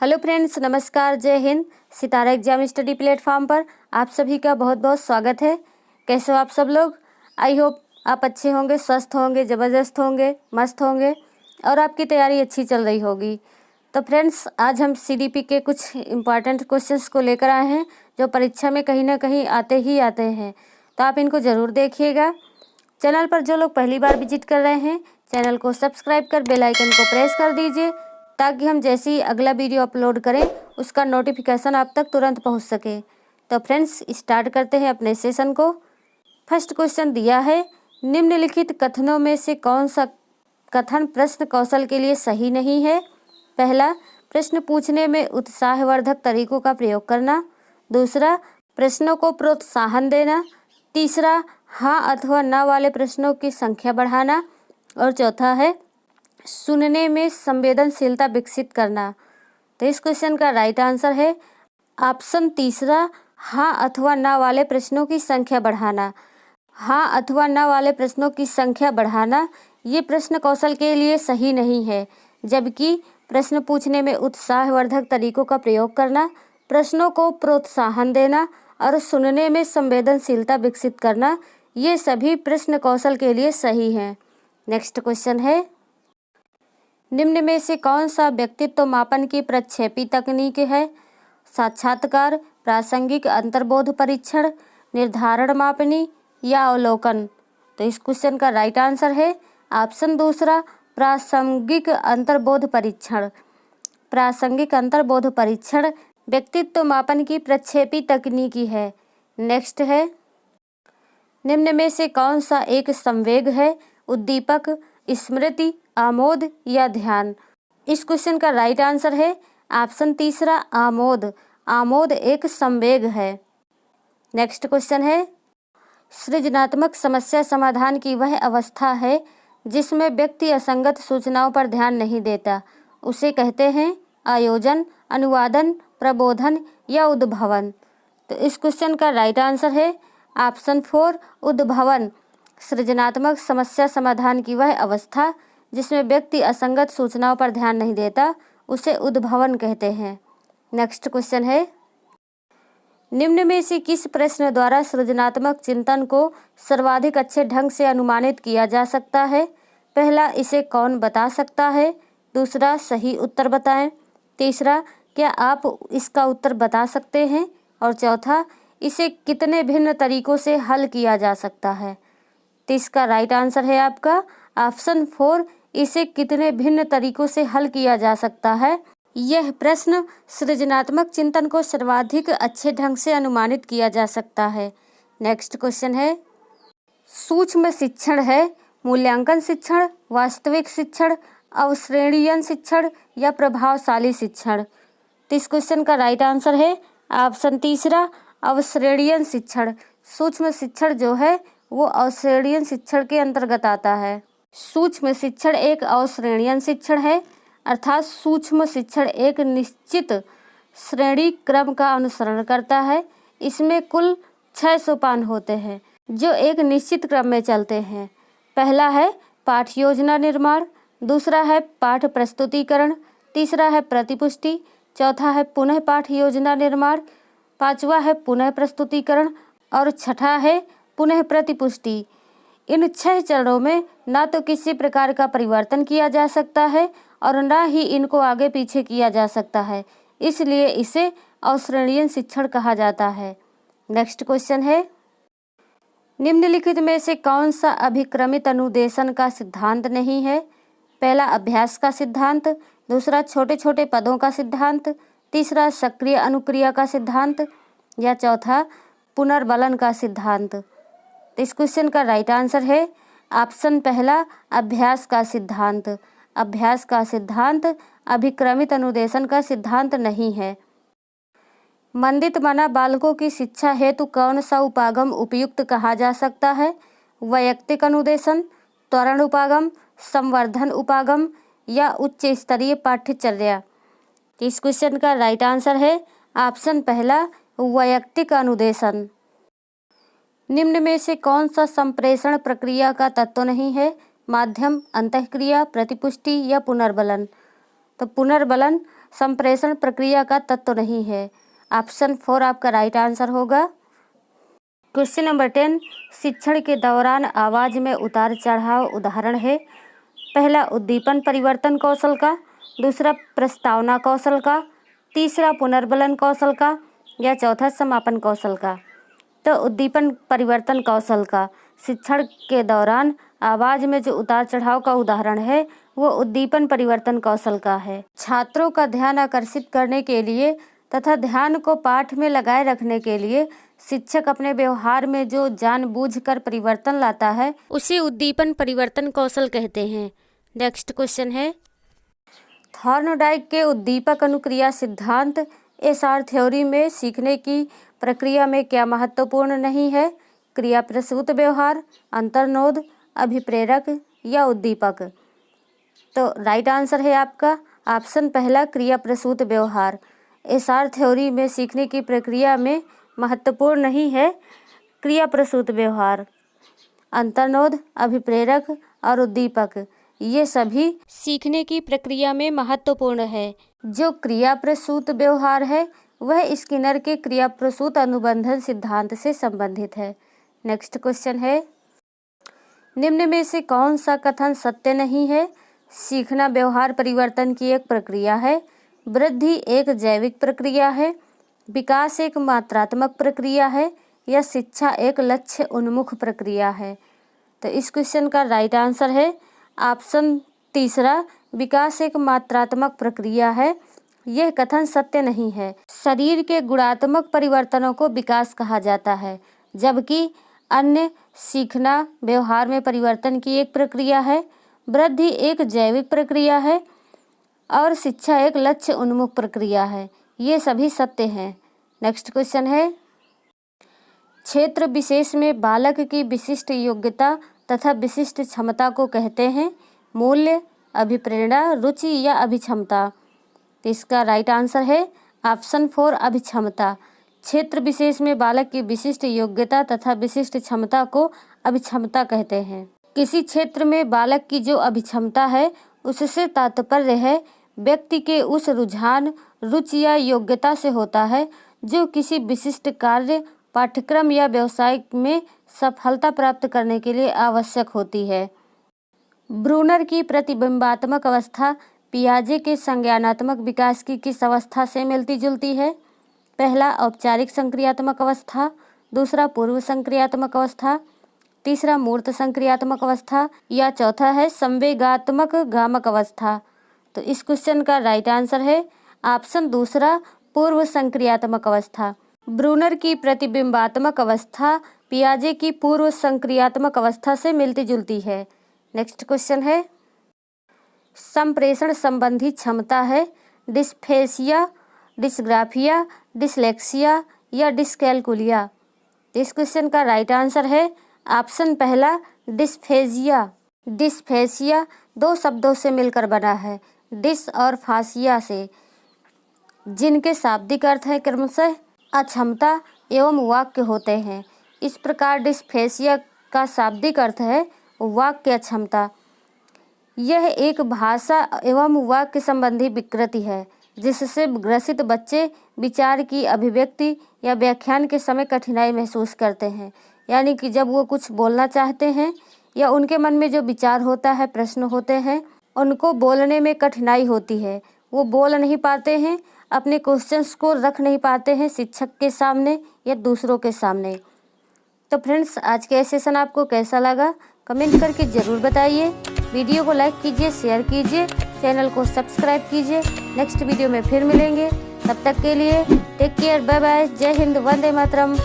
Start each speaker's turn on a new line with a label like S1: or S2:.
S1: Hello friends, नमस्कार, जय हिंद। सितारा exam study platform पर आप सभी का बहुत बहुत स्वागत है। कैसे हो आप सब लोग? आई होप आप अच्छे होंगे, स्वस्थ होंगे, ज़बरदस्त होंगे, मस्त होंगे और आपकी तैयारी अच्छी चल रही होगी। तो फ्रेंड्स, आज हम सीडीपी के कुछ इम्पॉर्टेंट क्वेश्चंस को लेकर आए हैं जो परीक्षा में कहीं ना कहीं आते ही आते हैं, तो आप इनको ज़रूर देखिएगा। चैनल पर जो लोग पहली बार विजिट कर रहे हैं, चैनल को सब्सक्राइब कर बेल आइकन को प्रेस कर दीजिए ताकि हम जैसे ही अगला वीडियो अपलोड करें उसका नोटिफिकेशन आप तक तुरंत पहुंच सके। तो फ्रेंड्स, स्टार्ट करते हैं अपने सेशन को। फर्स्ट क्वेश्चन दिया है, निम्नलिखित कथनों में से कौन सा कथन प्रश्न कौशल के लिए सही नहीं है? पहला, प्रश्न पूछने में उत्साहवर्धक तरीकों का प्रयोग करना। दूसरा, प्रश्नों को प्रोत्साहन देना। तीसरा, हाँ अथवा ना वाले प्रश्नों की संख्या बढ़ाना। और चौथा है, सुनने में संवेदनशीलता विकसित करना। तो इस क्वेश्चन का राइट आंसर है ऑप्शन तीसरा, हाँ अथवा ना वाले प्रश्नों की संख्या बढ़ाना। हाँ अथवा ना वाले प्रश्नों की संख्या बढ़ाना ये प्रश्न कौशल के लिए सही नहीं है, जबकि प्रश्न पूछने में उत्साहवर्धक तरीकों का प्रयोग करना, प्रश्नों को प्रोत्साहन देना और सुनने में संवेदनशीलता विकसित करना ये सभी प्रश्न कौशल के लिए सही हैं। नेक्स्ट क्वेश्चन है, निम्न में से कौन सा व्यक्तित्व मापन की प्रक्षेपी तकनीक है? साक्षात्कार, प्रासंगिक अंतर्बोध परीक्षण, निर्धारण मापनी या अवलोकन। तो इस क्वेश्चन का राइट आंसर है ऑप्शन दूसरा, प्रासंगिक अंतर्बोध परीक्षण। प्रासंगिक अंतर्बोध परीक्षण व्यक्तित्व मापन की प्रक्षेपी तकनीकी है। नेक्स्ट है, निम्न में से कौन सा एक संवेग है? उद्दीपक, स्मृति, आमोद या ध्यान। इस क्वेश्चन का राइट आंसर है ऑप्शन तीसरा, आमोद। आमोद एक संवेग है। नेक्स्ट क्वेश्चन है, सृजनात्मक समस्या समाधान की वह अवस्था है जिसमें व्यक्ति असंगत सूचनाओं पर ध्यान नहीं देता, उसे कहते हैं आयोजन, अनुवादन, प्रबोधन या उद्भवन। तो इस क्वेश्चन का राइट आंसर है ऑप्शन 4, उद्भवन। सृजनात्मक समस्या समाधान की वह अवस्था जिसमें व्यक्ति असंगत सूचनाओं पर ध्यान नहीं देता उसे उद्भवन कहते हैं। नेक्स्ट क्वेश्चन है, निम्न में से किस प्रश्न द्वारा सृजनात्मक चिंतन को सर्वाधिक अच्छे ढंग से अनुमानित किया जा सकता है? पहला, इसे कौन बता सकता है? दूसरा, सही उत्तर बताएं। तीसरा, क्या आप इसका उत्तर बता सकते हैं? और चौथा, इसे कितने भिन्न तरीकों से हल किया जा सकता है? तो इसका राइट आंसर है आपका ऑप्शन 4, इसे कितने भिन्न तरीकों से हल किया जा सकता है। यह प्रश्न सृजनात्मक चिंतन को सर्वाधिक अच्छे ढंग से अनुमानित किया जा सकता है। नेक्स्ट क्वेश्चन है, सूक्ष्म शिक्षण है मूल्यांकन शिक्षण, वास्तविक शिक्षण, अवश्रेणीयन शिक्षण या प्रभावशाली शिक्षण। तो इस क्वेश्चन का राइट आंसर है ऑप्शन तीसरा, अवश्रेणीयन शिक्षण। सूक्ष्म शिक्षण जो है वो अवश्रेणीयन शिक्षण के अंतर्गत आता है। सूक्ष्म शिक्षण एक अवश्रेणीयन शिक्षण है, अर्थात सूक्ष्म शिक्षण एक निश्चित श्रेणी क्रम का अनुसरण करता है। इसमें कुल 6 सोपान होते हैं जो एक निश्चित क्रम में चलते हैं। पहला है पाठ योजना निर्माण, दूसरा है पाठ प्रस्तुतिकरण, तीसरा है प्रतिपुष्टि, चौथा है पुनः पाठ योजना निर्माण, पांचवा है पुनः प्रस्तुतिकरण और छठा है पुनः प्रतिपुष्टि। इन 6 चरणों में ना तो किसी प्रकार का परिवर्तन किया जा सकता है और ना ही इनको आगे पीछे किया जा सकता है, इसलिए इसे अवश्रेणीयन शिक्षण कहा जाता है। नेक्स्ट क्वेश्चन है, निम्नलिखित में से कौन सा अभिक्रमित अनुदेशन का सिद्धांत नहीं है? पहला, अभ्यास का सिद्धांत, दूसरा छोटे छोटे पदों का सिद्धांत, तीसरा सक्रिय अनुक्रिया का सिद्धांत या चौथा पुनर्बलन का सिद्धांत। तो इस क्वेश्चन का राइट आंसर है ऑप्शन पहला, अभ्यास का सिद्धांत। अभ्यास का सिद्धांत अभिक्रमित अनुदेशन का सिद्धांत नहीं है। मंदित मना बालकों की शिक्षा हेतु कौन सा उपागम उपयुक्त कहा जा सकता है? वैयक्तिक अनुदेशन, त्वरण उपागम, संवर्धन उपागम या उच्च स्तरीय पाठ्यचर्या। इस क्वेश्चन का राइट आंसर है ऑप्शन पहला, वैयक्तिक अनुदेशन। निम्न में से कौन सा संप्रेषण प्रक्रिया का तत्व नहीं है? माध्यम, अंतःक्रिया, प्रतिपुष्टि या पुनर्बलन। तो पुनर्बलन संप्रेषण प्रक्रिया का तत्व नहीं है। ऑप्शन 4 आपका राइट आंसर होगा। क्वेश्चन नंबर 10, शिक्षण के दौरान आवाज़ में उतार चढ़ाव उदाहरण है। पहला उद्दीपन परिवर्तन कौशल का, दूसरा प्रस्तावना कौशल का, तीसरा पुनर्बलन कौशल का या चौथा समापन कौशल का। तो उद्दीपन परिवर्तन कौशल का शिक्षण के दौरान आवाज़ में जो उतार चढ़ाव का उदाहरण है वो उद्दीपन परिवर्तन कौशल का है। छात्रों का ध्यान आकर्षित करने के लिए तथा ध्यान को पाठ में लगाए रखने के लिए शिक्षक अपने व्यवहार में जो जानबूझकर परिवर्तन लाता है उसे उद्दीपन परिवर्तन कौशल कहते हैं। नेक्स्ट क्वेश्चन है, थॉर्नडाइक के उद्दीपक अनुक्रिया सिद्धांत एसआर थ्योरी में सीखने की प्रक्रिया में क्या महत्वपूर्ण नहीं है? क्रिया प्रसूत व्यवहार, अंतर्नोद, अभिप्रेरक या उद्दीपक। तो राइट आंसर है आपका ऑप्शन पहला क्रिया प्रसूत व्यवहार। एसआर थ्योरी में सीखने की प्रक्रिया में महत्वपूर्ण नहीं है क्रिया प्रसूत व्यवहार। अंतर्नोद, अभिप्रेरक और उद्दीपक ये सभी सीखने की प्रक्रिया में महत्वपूर्ण है। जो क्रिया प्रसूत व्यवहार है वह स्किनर के क्रिया प्रसूत अनुबंधन सिद्धांत से संबंधित है। नेक्स्ट क्वेश्चन है, निम्न में से कौन सा कथन सत्य नहीं है? सीखना व्यवहार परिवर्तन की एक प्रक्रिया है, वृद्धि एक जैविक प्रक्रिया है, विकास एक मात्रात्मक प्रक्रिया है या शिक्षा एक लक्ष्य उन्मुख प्रक्रिया है। तो इस क्वेश्चन का राइट आंसर है ऑप्शन तीसरा, विकास एक मात्रात्मक प्रक्रिया है। यह कथन सत्य नहीं है। शरीर के गुणात्मक परिवर्तनों को विकास कहा जाता है, जबकि अन्य सीखना व्यवहार में परिवर्तन की एक प्रक्रिया है, वृद्धि एक जैविक प्रक्रिया है और शिक्षा एक लक्ष्य उन्मुख प्रक्रिया है। ये सभी सत्य हैं। नेक्स्ट क्वेश्चन है, क्षेत्र विशेष में बालक की विशिष्ट योग्यता तथा विशिष्ट क्षमता को कहते हैं मूल्य, अभिप्रेरणा, रुचि या अभिक्षमता। इसका राइट आंसर है ऑप्शन 4 अभिक्षमता। क्षेत्र विशेष में बालक की विशिष्ट योग्यता तथा विशिष्ट क्षमता को अभिक्षमता कहते हैं। किसी क्षेत्र में बालक की जो अभिक्षमता है उससे तात्पर्य है व्यक्ति के उस रुझान, रुचि या योग्यता से होता है जो किसी विशिष्ट कार्य, पाठ्यक्रम या व्यवसाय में सफलता प्राप्त करने के लिए आवश्यक होती है। ब्रूनर की प्रतिबिंबात्मक अवस्था पियाजे के संज्ञानात्मक विकास की किस अवस्था से मिलती जुलती है? पहला औपचारिक संक्रियात्मक अवस्था, दूसरा पूर्व संक्रियात्मक अवस्था, तीसरा मूर्त संक्रियात्मक अवस्था या चौथा है संवेगात्मक गामक अवस्था। तो इस क्वेश्चन का राइट आंसर है ऑप्शन दूसरा पूर्व संक्रियात्मक अवस्था। ब्रूनर की प्रतिबिंबात्मक अवस्था पियाजे की पूर्व संक्रियात्मक अवस्था से मिलती जुलती है। नेक्स्ट क्वेश्चन है, संप्रेषण संबंधी क्षमता है डिस्फेसिया, डिस्ग्राफिया, डिसलेक्सिया या डिस्कैलकुलिया। इस क्वेश्चन का राइट आंसर है ऑप्शन पहला डिस्फेसिया। डिस्फेसिया दो शब्दों से मिलकर बना है, डिस और फासिया से, जिनके शाब्दिक अर्थ है क्रमशः अक्षमता एवं वाक्य होते हैं। इस प्रकार डिस्फेसिया का शाब्दिक अर्थ है वाक्य अक्षमता। यह एक भाषा एवं वाक्य संबंधी विकृति है जिससे ग्रसित बच्चे विचार की अभिव्यक्ति या व्याख्यान के समय कठिनाई महसूस करते हैं। यानी कि जब वो कुछ बोलना चाहते हैं या उनके मन में जो विचार होता है, प्रश्न होते हैं, उनको बोलने में कठिनाई होती है। वो बोल नहीं पाते हैं, अपने क्वेश्चंस को रख नहीं पाते हैं शिक्षक के सामने या दूसरों के सामने। तो फ्रेंड्स, आज का सेशन आपको कैसा लगा कमेंट करके ज़रूर बताइए। वीडियो को लाइक कीजिए, शेयर कीजिए, चैनल को सब्सक्राइब कीजिए। नेक्स्ट वीडियो में फिर मिलेंगे, तब तक के लिए टेक केयर, बाय बाय, जय हिंद, वंदे मातरम।